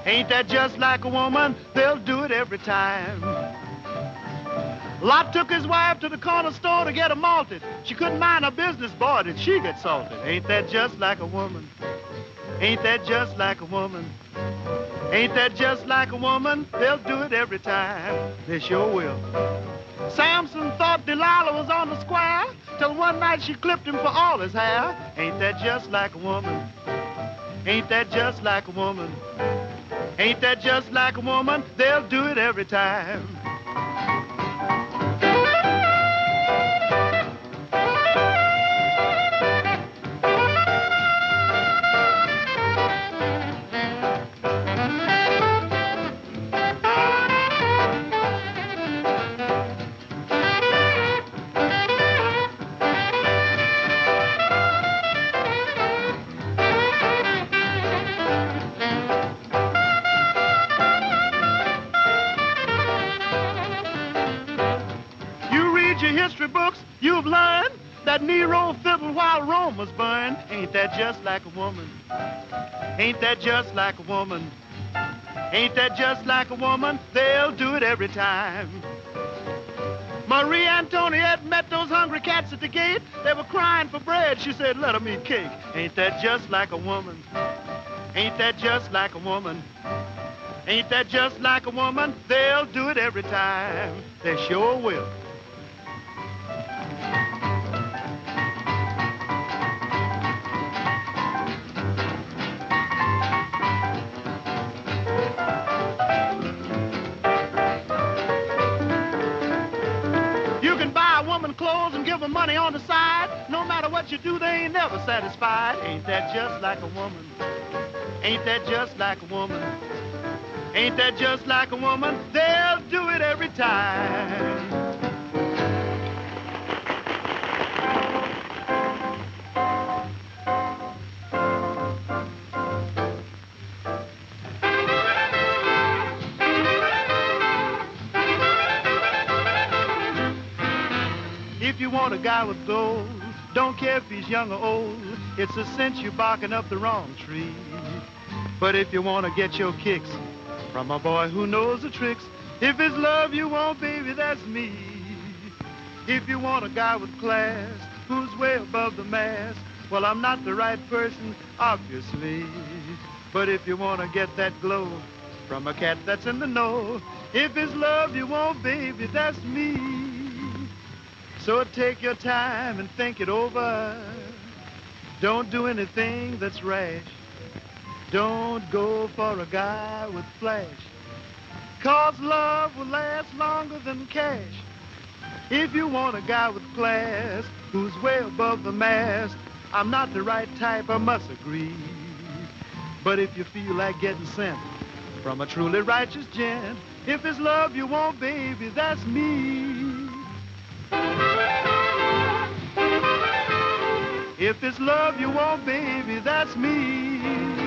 Ain't that just like a woman? They'll do it every time. Lot took his wife to the corner store to get her malted. She couldn't mind her business, boy, did she get salted. Ain't that just like a woman? Ain't that just like a woman? Ain't that just like a woman? They'll do it every time. They sure will. Samson thought Delilah was on the square till one night she clipped him for all his hair. Ain't that just like a woman? Ain't that just like a woman? Ain't that just like a woman? They'll do it every time. You've learned that Nero fiddled while Rome was burned. Ain't that just like a woman? Ain't that just like a woman? Ain't that just like a woman? They'll do it every time. Marie Antoinette met those hungry cats at the gate. They were crying for bread. She said, let 'em eat cake. Ain't that just like a woman? Ain't that just like a woman? Ain't that just like a woman? They'll do it every time. They sure will. Clothes and give them money on the side. No matter what you do, they ain't never satisfied. Ain't that just like a woman? Ain't that just like a woman? Ain't that just like a woman? They'll do it every time. If you want a guy with gold, don't care if he's young or old, it's a cinch you're barking up the wrong tree. But if you want to get your kicks from a boy who knows the tricks, if it's love you want, baby, that's me. If you want a guy with class who's way above the mass, well, I'm not the right person, obviously. But if you want to get that glow from a cat that's in the know, if it's love you want, baby, that's me. So take your time and think it over. Don't do anything that's rash. Don't go for a guy with flash. 'Cause love will last longer than cash. If you want a guy with class who's way above the mass, I'm not the right type, I must agree. But if you feel like getting sent from a truly righteous gent, if it's love you want, baby, that's me. If it's love you want, baby, that's me.